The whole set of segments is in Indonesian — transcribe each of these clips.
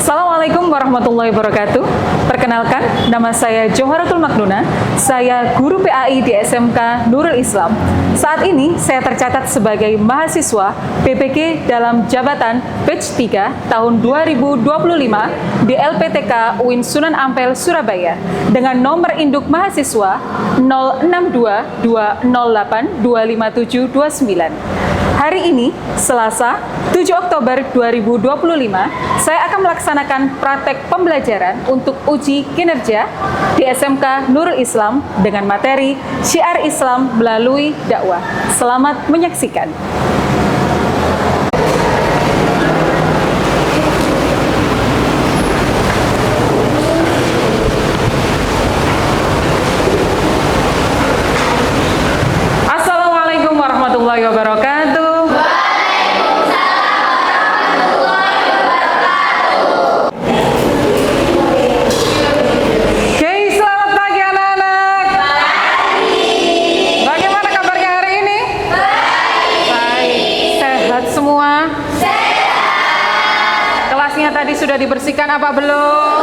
Assalamualaikum warahmatullahi wabarakatuh. Perkenalkan, nama saya Joharatul Maknuna. Saya guru PAI di SMK Nurul Islam. Saat ini saya tercatat sebagai mahasiswa PPG dalam jabatan batch 3 tahun 2025 di LPTK UIN Sunan Ampel, Surabaya dengan nomor induk mahasiswa 0622082579. Hari ini, Selasa, 7 Oktober 2025, saya akan melaksanakan praktek pembelajaran untuk uji kinerja di SMK Nurul Islam dengan materi Syiar Islam melalui dakwah. Selamat menyaksikan. Assalamualaikum warahmatullahi wabarakatuh. Tadi sudah dibersihkan apa belum?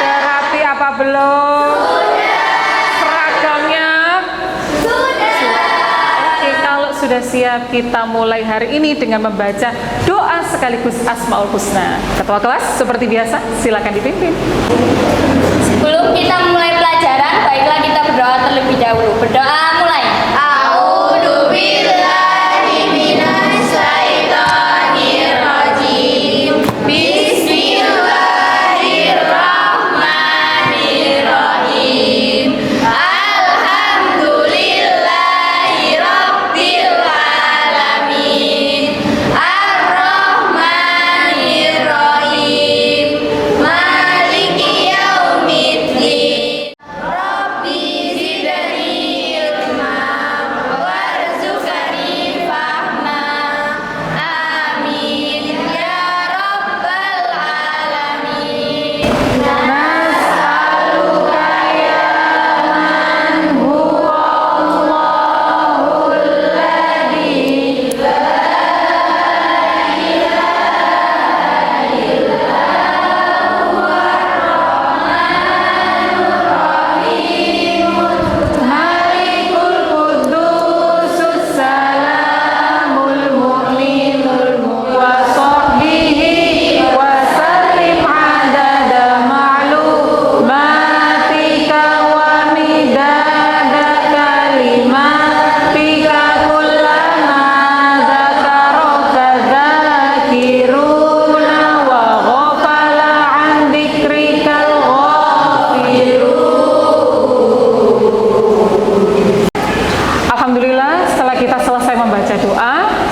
Sudah rapi apa belum? Seragamnya? Oke, kalau sudah siap kita mulai hari ini dengan membaca doa sekaligus Asmaul Husna. Ketua kelas seperti biasa silakan dipimpin. Sebelum kita mulai pelajaran, baiklah kita berdoa terlebih dahulu. Berdoa mulai.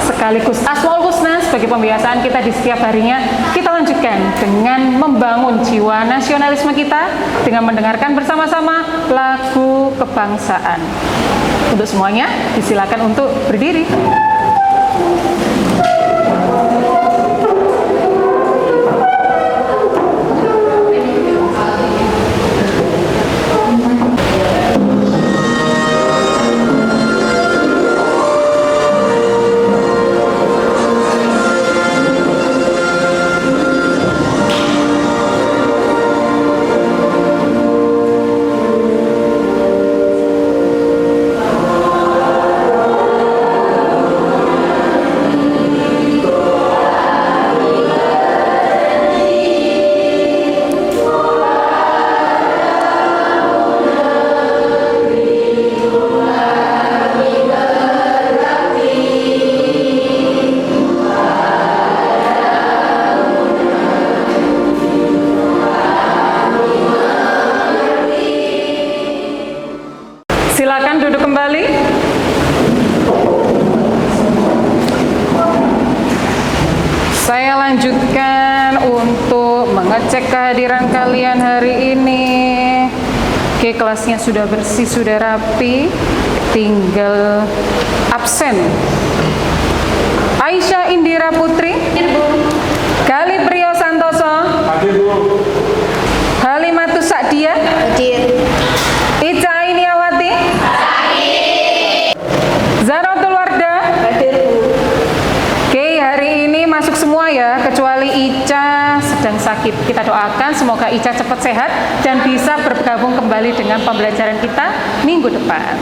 Sekaligus Asmaul Husna sebagai pembiasaan kita di setiap harinya, kita lanjutkan dengan membangun jiwa nasionalisme kita dengan mendengarkan bersama-sama lagu kebangsaan. Untuk semuanya, disilakan untuk berdiri. Silakan duduk kembali. Saya lanjutkan untuk mengecek kehadiran kalian hari ini. Oke, kelasnya sudah bersih, sudah rapi. Tinggal absen. Aisyah Indira Putri. Gali Priyo Santoso. Hadir, Bu. Halimatus Sa'diyah. Hadir. Ica Ainiawati. Hadir. Zaratul Wardah. Hadir, Bu. Oke, hari ini masuk semua ya, kecuali Ica sedang sakit. Kita doakan semoga Ica cepat sehat dan bisa bergabung kembali dengan pembelajaran kita minggu depan.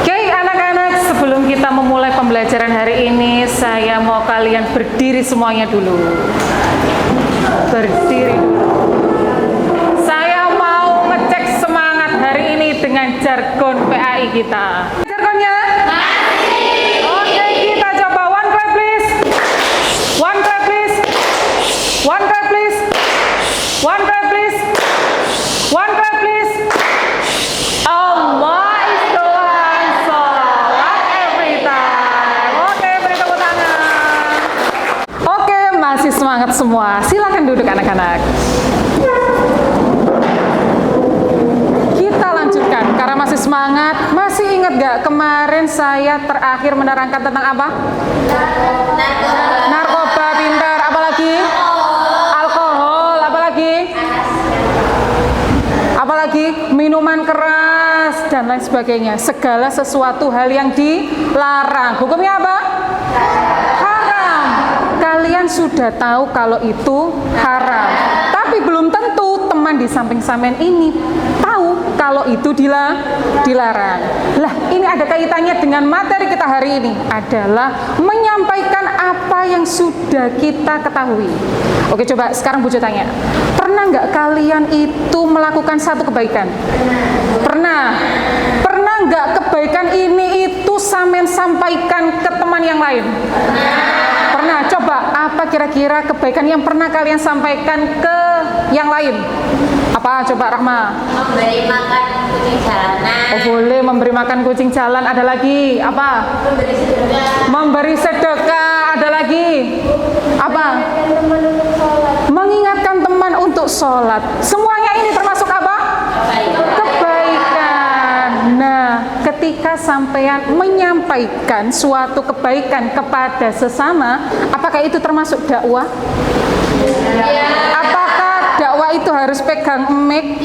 Oke anak-anak, sebelum kita memulai pembelajaran hari ini, saya mau kalian berdiri semuanya dulu. Berdiri dulu. Saya mau ngecek semangat hari ini dengan jargon PAI kita. Jargonnya? Oke, kita coba one clap please. One clap please. One clap please. One clap please. One clap please. Allah is the one, sholat every time. Oke, beri tepuk tangan. Oke, masih semangat semua. Silakan duduk anak-anak. Kita lanjutkan karena masih semangat. Masih ingat gak kemarin saya terakhir menerangkan tentang apa? Narkoba, pintar. Apalagi? Alkohol. Apalagi? Apalagi? Minuman keras dan lain sebagainya. Segala sesuatu hal yang dilarang. Hukumnya apa? Haram. Kalian sudah tahu kalau itu haram. Tapi belum tentu teman di samping sampean ini tahu kalau itu dilarang. Lah, ini ada kaitannya dengan materi kita hari ini, adalah menyampaikan apa yang sudah kita ketahui. Oke, coba sekarang Bu Jo tanya. Pernah nggak kalian itu melakukan satu kebaikan? Pernah. Pernah nggak kebaikan ini itu sampean sampaikan ke teman yang lain? Pernah. Coba apa kira-kira kebaikan yang pernah kalian sampaikan ke yang lain? Apa? Coba Rahma. Memberi makan kucing jalanan. Oh, boleh memberi makan kucing jalan. Ada lagi? Apa? Memberi sedekah. Memberi sedekah. Ada lagi? Apa? Mengingatkan teman untuk sholat. Semuanya ini termasuk apa? Kebaikan. Nah, ketika sampean menyampaikan suatu kebaikan kepada sesama, apakah itu termasuk dakwah? Apakah dakwah itu harus pegang mic?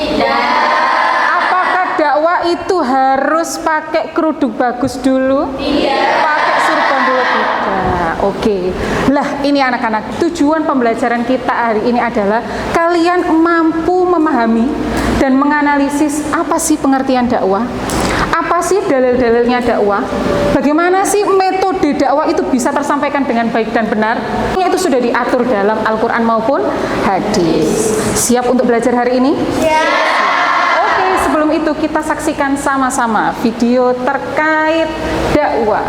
Apakah dakwah itu harus pakai kerudung bagus dulu? Pakai surban dulu? Tidak. Oke. Lah, ini anak-anak, tujuan pembelajaran kita hari ini adalah kalian mampu memahami dan menganalisis apa sih pengertian dakwah? Apa sih dalil-dalilnya dakwah? Bagaimana sih metode dakwah itu bisa tersampaikan dengan baik dan benar? Itu sudah diatur dalam Al-Quran maupun hadis. Siap untuk belajar hari ini? Oke, sebelum itu kita saksikan sama-sama video terkait dakwah.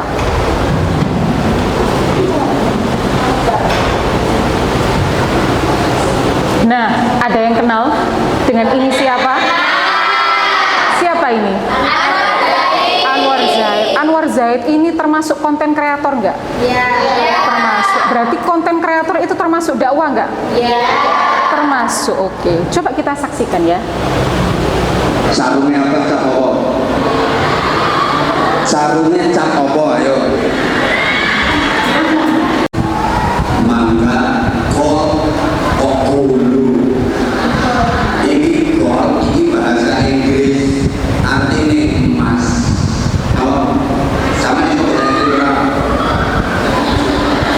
Nah, ada yang kenal dengan ini siapa? Siapa ini? Anwar Zaid. Anwar Zaid ini termasuk konten kreator nggak? Termasuk. Berarti konten kreator itu termasuk dakwah nggak? Termasuk. Oke. Coba kita saksikan ya. Sarungnya apa, cap apa? Sarungnya cap apa, ayo. Mangga kok dulu. Ini kok, ini bahasa Inggris, artinya emas. Oh, sama ini bahasa Inggris berapa?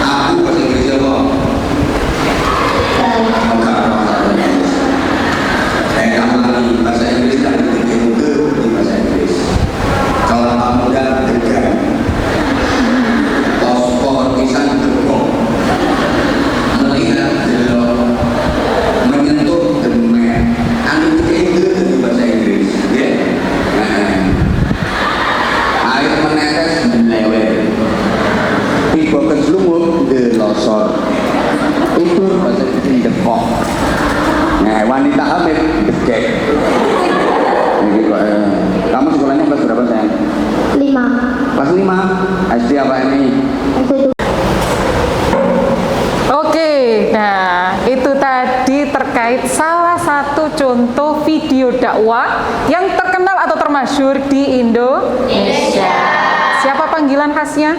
Aku bahasa Inggris apa? Kamu lagi bahasa Inggris dan ke bahasa Inggris. Kalau kamu dan tegang, tospor pisang tegong, melihat jelok, menyentuh demen, anu itu dari bahasa Inggris, ya. Air menetes melewet, tiba keselumut delosor, itu bahasa Inggris dekok. Nah, wanita hamil gede. Kamu sekolahnya kelas berapa sayang? 5. Kelas 5. SD apa ini? Oke, nah itu tadi terkait salah satu contoh video dakwah yang terkenal atau termasyhur di Indonesia. Siapa panggilan khasnya?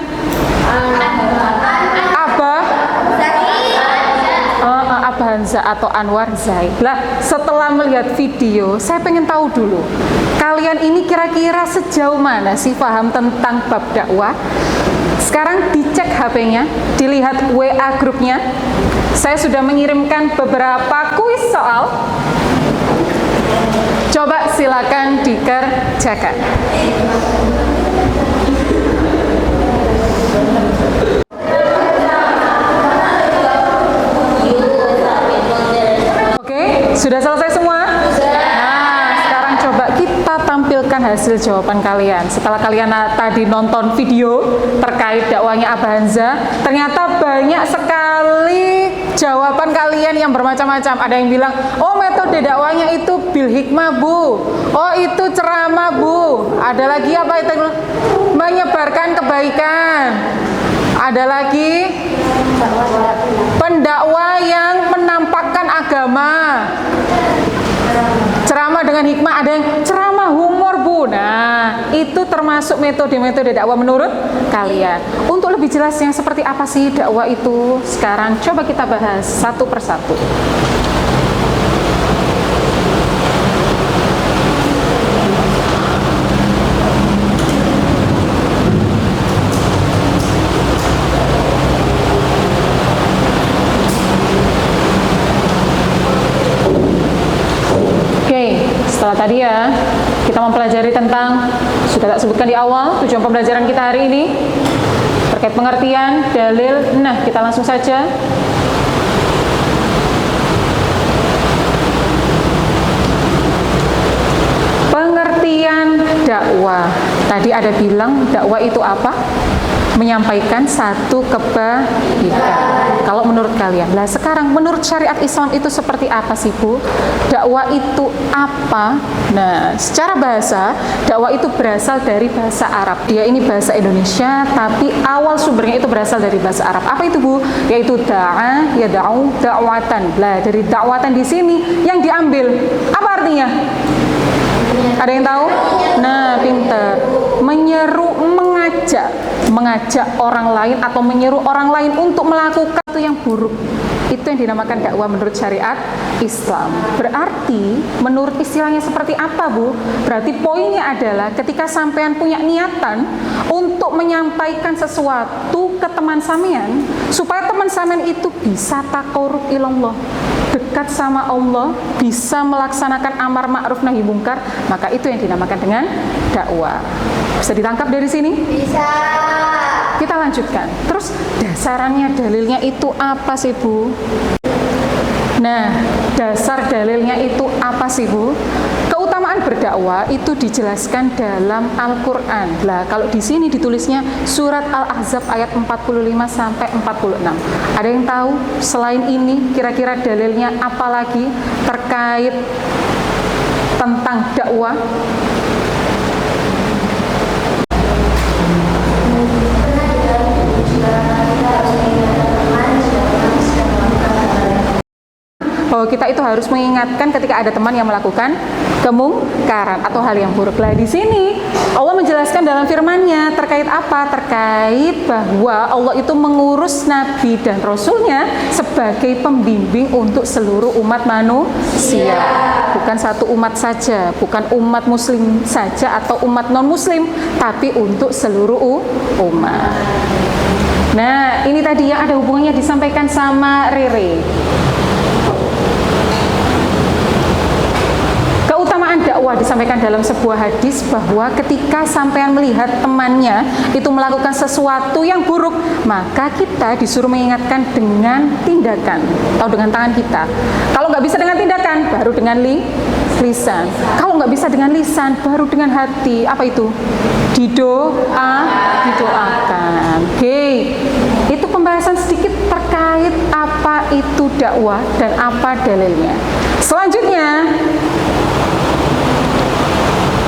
Abah Hamzah atau Anwar Zaid. Lah, setelah melihat video, saya pengen tahu dulu, kalian ini kira-kira sejauh mana sih paham tentang bab dakwah? Sekarang dicek HP-nya, dilihat WA grupnya. Saya sudah mengirimkan beberapa kuis soal. Coba silakan dikerjakan. Oke, sudah selesai semua? Nah, sekarang coba kita tampilkan hasil jawaban kalian. Setelah kalian tadi nonton video terkait dakwahnya Abah Hamzah, ternyata banyak sekali jawaban kalian yang bermacam-macam. Ada yang bilang, oh metode dakwahnya itu bil hikmah bu, oh itu ceramah bu. Ada lagi apa itu? Menyebarkan kebaikan. Ada lagi pendakwah yang menampakkan agama. Ceramah dengan hikmah, ada yang ceramah humor bu. Nah, itu termasuk metode-metode dakwah menurut kalian. Untuk lebih jelasnya seperti apa sih dakwah itu, sekarang coba kita bahas satu persatu. Setelah tadi ya, kita mempelajari tentang, sudah tak sebutkan di awal, tujuan pembelajaran kita hari ini terkait pengertian, dalil. Nah, kita langsung saja. Pengertian dakwah. Tadi ada bilang dakwah itu apa? Menyampaikan satu kebaikan. Kalau menurut kalian, lah sekarang menurut syariat Islam itu seperti apa sih Bu? Dakwah itu apa? Nah, secara bahasa, dakwah itu berasal dari bahasa Arab. Dia ini bahasa Indonesia, tapi awal sumbernya itu berasal dari bahasa Arab. Apa itu Bu? Yaitu da'a, yada'u, da'watan. Lah, dari da'watan di sini yang diambil. Apa artinya? Ada yang tahu? Nah, pinter. Menyeru, mengajak orang lain atau menyeru orang lain untuk melakukan itu yang buruk. Itu yang dinamakan dakwah menurut syariat Islam. Berarti menurut istilahnya seperti apa Bu? Berarti poinnya adalah ketika sampean punya niatan untuk menyampaikan sesuatu ke teman sampean, supaya teman sampean itu bisa taqarrub ilallah, dekat sama Allah, bisa melaksanakan amar ma'ruf nahi mungkar, maka itu yang dinamakan dengan dakwah. Bisa ditangkap dari sini? Bisa. Kita lanjutkan. Terus dasarannya, dalilnya itu apa sih Bu? Nah, dasar dalilnya itu apa sih Bu? Keutamaan berdakwah itu dijelaskan dalam Al-Quran. Lah, kalau di sini ditulisnya surat Al-Ahzab ayat 45 sampai 46. Ada yang tahu selain ini kira-kira dalilnya apa lagi terkait tentang dakwah? Bahwa kita itu harus mengingatkan ketika ada teman yang melakukan kemungkaran atau hal yang buruk. Lah di sini Allah menjelaskan dalam firman-Nya terkait apa? Terkait bahwa Allah itu mengurus nabi dan rasulnya sebagai pembimbing untuk seluruh umat manusia. Bukan satu umat saja, bukan umat muslim saja atau umat non-muslim, tapi untuk seluruh umat. Nah, ini tadi yang ada hubungannya disampaikan sama Rere. Keutamaan dakwah disampaikan dalam sebuah hadis bahwa ketika sampean melihat temannya itu melakukan sesuatu yang buruk, maka kita disuruh mengingatkan dengan tindakan atau dengan tangan kita. Kalau nggak bisa dengan tindakan, baru dengan lisan. Kalau nggak bisa dengan lisan, baru dengan hati. Apa itu? Didoakan. Oke, itu pembahasan sedikit terkait apa itu dakwah dan apa dalilnya. Selanjutnya,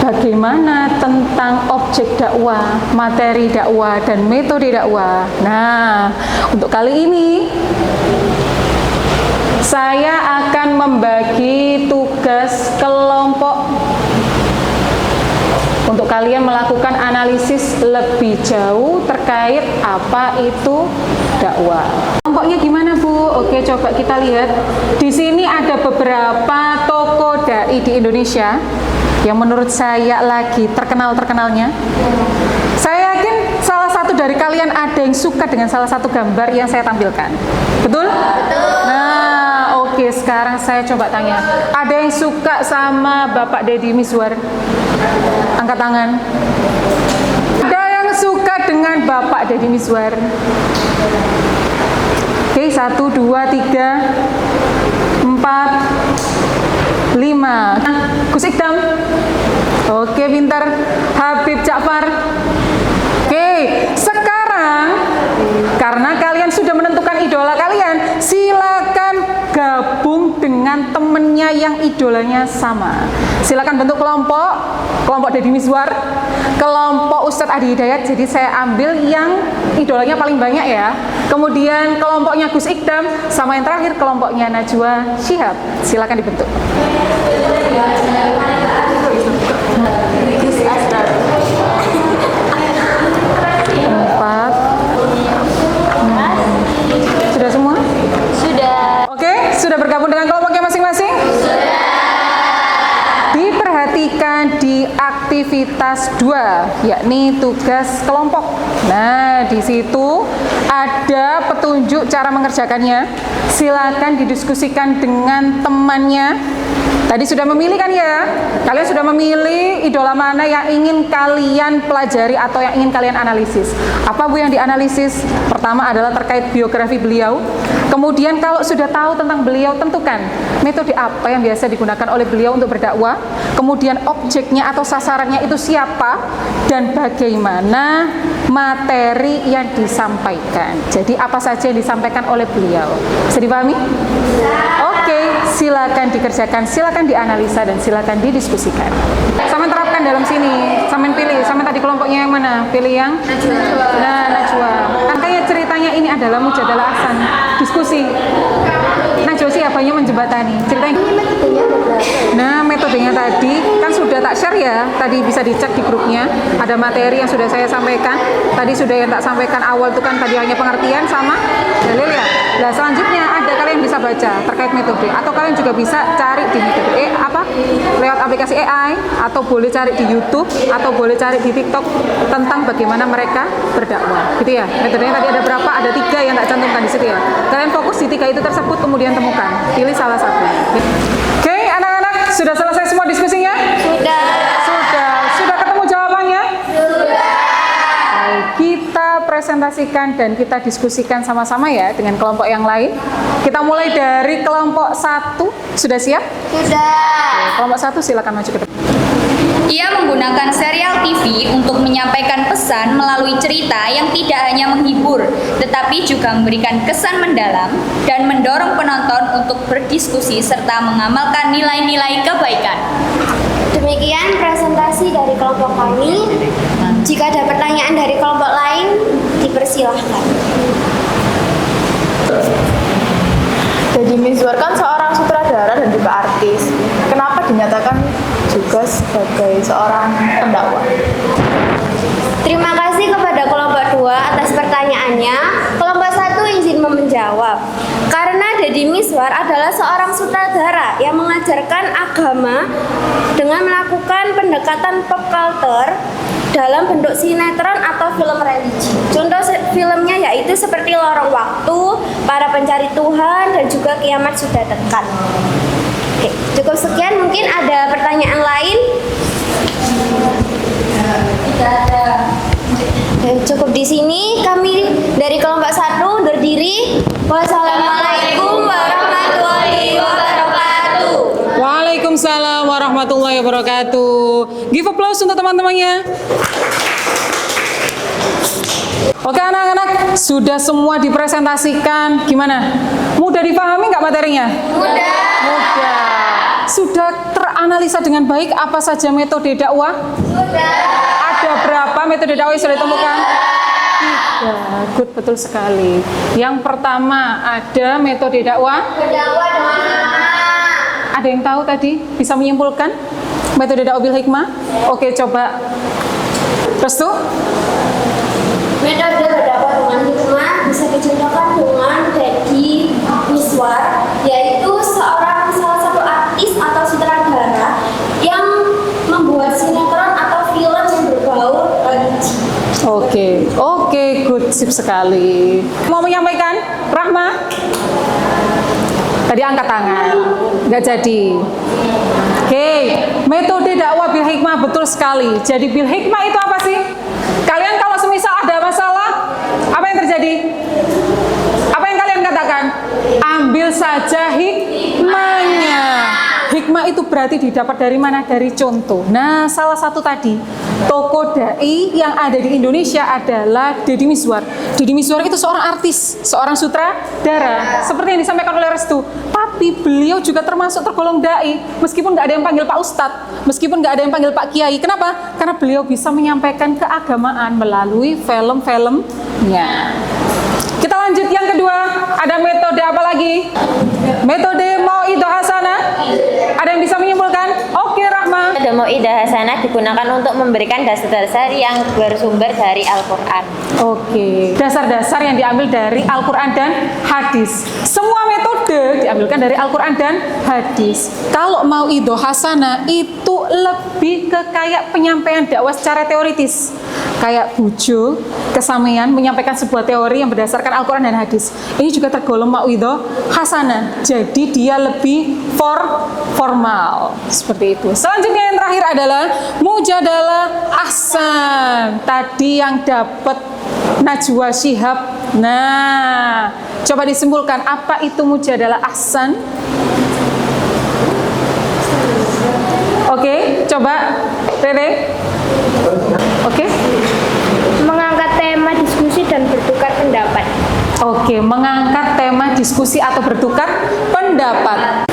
bagaimana tentang objek dakwah, materi dakwah, dan metode dakwah. Nah, untuk kali ini saya akan membagi tugas kelompok untuk kalian melakukan analisis lebih jauh terkait apa itu dakwah. Kelompoknya gimana Bu? Oke, coba kita lihat. Di sini ada beberapa tokoh dai di Indonesia yang menurut saya lagi terkenal-terkenalnya. Saya yakin salah satu dari kalian ada yang suka dengan salah satu gambar yang saya tampilkan? Betul? Betul. Nah, oke, sekarang saya coba tanya. Ada yang suka sama Bapak Deddy Miswar? Angkat tangan. Ada yang suka dengan Bapak Deddy Miswar? Oke, 1, 2, 3, 4, 5. Gus Ikdam? Oke, pintar. Habib Ja'far? Oke, sekarang karena kalian sudah menentukan idola kalian, silakan gabung dengan temennya yang idolanya sama. Silakan bentuk kelompok Deddy Miswar, kelompok Ustadz Adi Hidayat. Jadi saya ambil yang idolanya paling banyak ya. Kemudian kelompoknya Gus Ikdam, sama yang terakhir kelompoknya Najwa Shihab. Silakan dibentuk. Sudah semua? Sudah. Oke, sudah bergabung dengan kelompoknya masing-masing? Sudah. Diperhatikan di aktivitas 2, yakni tugas kelompok. Nah, di situ ada petunjuk cara mengerjakannya. Silakan didiskusikan dengan temannya. Tadi sudah memilih kan ya? Kalian sudah memilih idola mana yang ingin kalian pelajari atau yang ingin kalian analisis. Apa Bu yang dianalisis? Pertama adalah terkait biografi beliau. Kemudian kalau sudah tahu tentang beliau, tentukan metode apa yang biasa digunakan oleh beliau untuk berdakwah. Kemudian objeknya atau sasarannya itu siapa dan bagaimana materi yang disampaikan. Jadi apa saja yang disampaikan oleh beliau. Bisa dipahami? Oke, silakan dikerjakan, silakan dianalisa dan silakan didiskusikan. Sama terapkan dalam sini. Sama pilih, sama tadi kelompoknya yang mana? Pilih yang Najwa. Nah, Najwa. Makanya ceritanya ini adalah mujadalah ahsan, diskusi. Najwa siapanya menjembatani. Ceritanya. Nah, metodenya tadi kan sudah tak share ya. Tadi bisa dicek di grupnya. Ada materi yang sudah saya sampaikan. Tadi sudah yang tak sampaikan awal itu kan tadi hanya pengertian sama dalil ya. Nah, selanjutnya ada kalian bisa baca terkait metode atau kalian juga bisa cari di metode lewat aplikasi AI atau boleh cari di YouTube atau boleh cari di TikTok tentang bagaimana mereka berdakwah. Gitu ya. Metodenya tadi ada berapa? Ada 3 yang tak cantumkan di situ ya. Kalian fokus di 3 itu tersebut kemudian temukan. Pilih salah satu. Oke, anak-anak, sudah selesai semua diskusinya? Sudah. Sudah ketemu jawabannya? Sudah. Baik, kita presentasikan dan kita diskusikan sama-sama ya dengan kelompok yang lain. Kita mulai dari kelompok 1. Sudah siap? Sudah. Kelompok 1 silakan maju ke depan. Ia menggunakan serial TV untuk menyampaikan pesan melalui cerita yang tidak hanya menghibur, tetapi juga memberikan kesan mendalam dan mendorong penonton untuk berdiskusi serta mengamalkan nilai-nilai kebaikan. Demikian presentasi dari kelompok kami. Jika ada pertanyaan dari kelompok lain, dipersilahkan. Deddy Miswar kan seorang sutradara dan juga artis. Kenapa dinyatakan juga sebagai seorang pendakwah? Terima kasih kepada kelompok 2 atas pertanyaannya. Kelompok 1 izin menjawab. Karena Deddy Miswar adalah seorang sutradara yang mengajarkan agama dengan melakukan pendekatan pop culture dalam bentuk sinetron atau film religi. Contoh filmnya yaitu seperti Lorong Waktu, Para Pencari Tuhan, dan juga Kiamat Sudah Dekat. Oke, cukup sekian. Mungkin ada pertanyaan lain? Tidak ada. Cukup di sini. Kami dari kelompok 1 undur diri. Wassalamualaikum warahmatullahi wabarakatuh. Waalaikumsalam warahmatullahi wabarakatuh. Give applause untuk teman-temannya. Oke anak-anak, sudah semua dipresentasikan. Gimana? Mudah dipahami nggak materinya? Mudah. Sudah teranalisa dengan baik apa saja metode dakwah? Sudah. Ada berapa metode dakwah yang sudah ditemukan? 3. Good, betul sekali. Yang pertama ada metode dakwah. Berdakwah dengan hikmah. Ada yang tahu tadi? Bisa menyimpulkan metode dakwah bil hikmah? Oke, coba. Restu? Metode berdakwah dengan hikmah bisa dicontohkan dengan Deddy Miswar, yaitu salah satu artis atau sutradara yang membuat sinetron atau film yang berbau religi. Oke, Sip sekali. Mau menyampaikan? Rahma? Tadi angkat tangan, nggak jadi. Oke, metode dakwah bil hikmah betul sekali. Jadi bil hikmah itu apa sih? Kalian kalau semisal ada masalah, apa yang terjadi? Apa yang kalian katakan? Ambil saja hikmahnya. Hikmah itu berarti didapat dari mana? Dari contoh. Nah, salah satu tadi, tokoh dai yang ada di Indonesia adalah Deddy Mizwar. Deddy Mizwar itu seorang artis, seorang sutradara, seperti yang disampaikan oleh Restu. Tapi beliau juga termasuk tergolong dai, meskipun nggak ada yang panggil Pak Ustadz, meskipun nggak ada yang panggil Pak Kiai. Kenapa? Karena beliau bisa menyampaikan keagamaan melalui film-filmnya. Kita lanjut yang kedua, ada metode apa lagi? Metode Mau'idhah Hasanah. Ada yang bisa menyimpulkan? Oke, Rahma. Metode Mau'idhah Hasanah digunakan untuk memberikan dasar-dasar yang bersumber dari Al-Quran. Oke, dasar-dasar yang diambil dari Al-Quran dan hadis. Semua metode diambilkan dari Al-Quran dan hadis. Kalau Mau'idhah Hasanah itu lebih ke kayak penyampaian dakwah secara teoritis. Kayak bujo, kesamaan, menyampaikan sebuah teori yang berdasarkan Al-Quran dan hadis. Ini juga tergolong Mau'idhah Hasanah. Jadi dia lebih formal. Seperti itu. Selanjutnya yang terakhir adalah Mujadalah Ahsan. Tadi yang dapat Najwa Shihab. Nah, coba disimpulkan apa itu Mujadalah Ahsan? Oke, coba Rere. Oke. Mengangkat tema diskusi dan bertukar pendapat. Oke, mengangkat tema diskusi atau bertukar pendapat.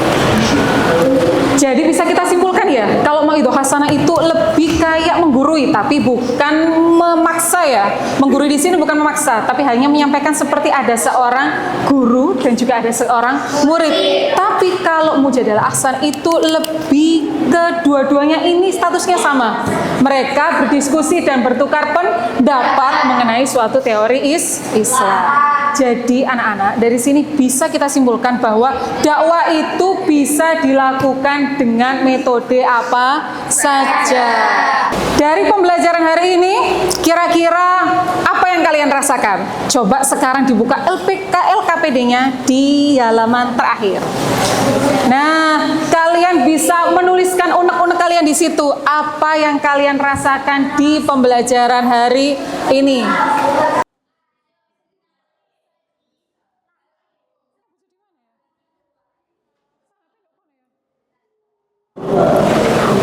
Jadi bisa kita simpulkan ya, kalau Mau'idhah Hasanah itu lebih kayak menggurui, tapi bukan memaksa ya. Menggurui di sini bukan memaksa, tapi hanya menyampaikan seperti ada seorang guru dan juga ada seorang murid. Tapi kalau Mujadalah Ahsan itu lebih kedua-duanya ini statusnya sama. Mereka berdiskusi dan bertukar pendapat mengenai suatu teori Islam. Jadi anak-anak, dari sini bisa kita simpulkan bahwa dakwah itu bisa dilakukan dengan metode apa saja. Dari pembelajaran hari ini, kira-kira apa yang kalian rasakan? Coba sekarang dibuka LKPD-nya di halaman terakhir. Nah, kalian bisa menuliskan unek-unek kalian di situ. Apa yang kalian rasakan di pembelajaran hari ini?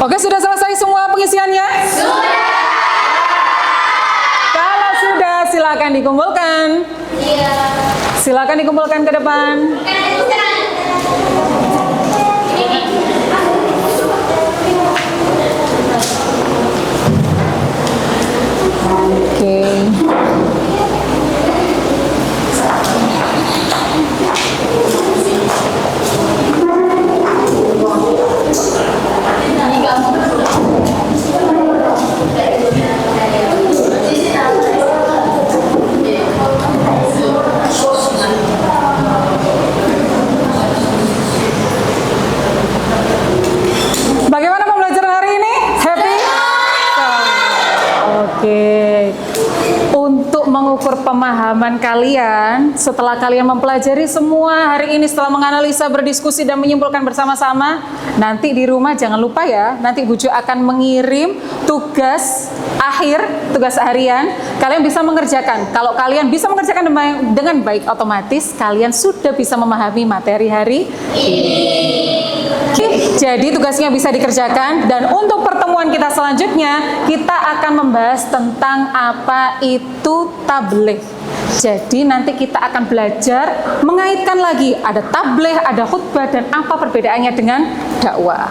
Oke, sudah selesai semua pengisiannya? Sudah. Kalau sudah, silakan dikumpulkan. Iya. Silakan dikumpulkan ke depan. Oke. Bagaimana pembelajaran hari ini? Happy? Oke. Untuk mengukur pemahaman kalian, setelah kalian mempelajari semua hari ini, setelah menganalisa, berdiskusi, dan menyimpulkan bersama-sama, nanti di rumah jangan lupa ya, nanti Bu Jo akan mengirim tugas akhir, tugas harian, kalian bisa mengerjakan. Kalau kalian bisa mengerjakan dengan baik, otomatis kalian sudah bisa memahami materi hari ini. Jadi tugasnya bisa dikerjakan, dan untuk pertemuan kita selanjutnya kita akan membahas tentang apa itu tabligh. Jadi nanti kita akan belajar mengaitkan lagi ada tabligh, ada khutbah, dan apa perbedaannya dengan dakwah.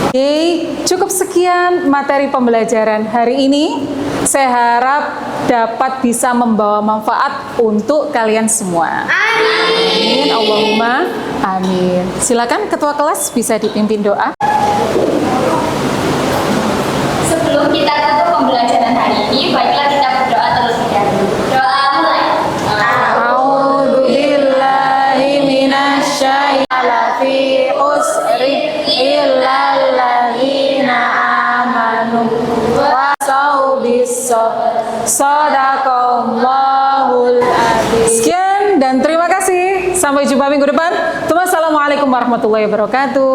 Oke, cukup sekian materi pembelajaran hari ini. Saya harap dapat bisa membawa manfaat untuk kalian semua. Amin. Allahumma amin. Silakan ketua kelas bisa dipimpin doa. Sebelum kita tutup pembelajaran hari ini, baiklah kita berdoa terlebih dahulu. Doa mulai. A'udzubillahi minasyaitonir fi usri illal ladzina amanu wa bis Sadaqallahul adzim. Sekian dan terima kasih. Sampai jumpa minggu depan. Assalamualaikum warahmatullahi wabarakatuh.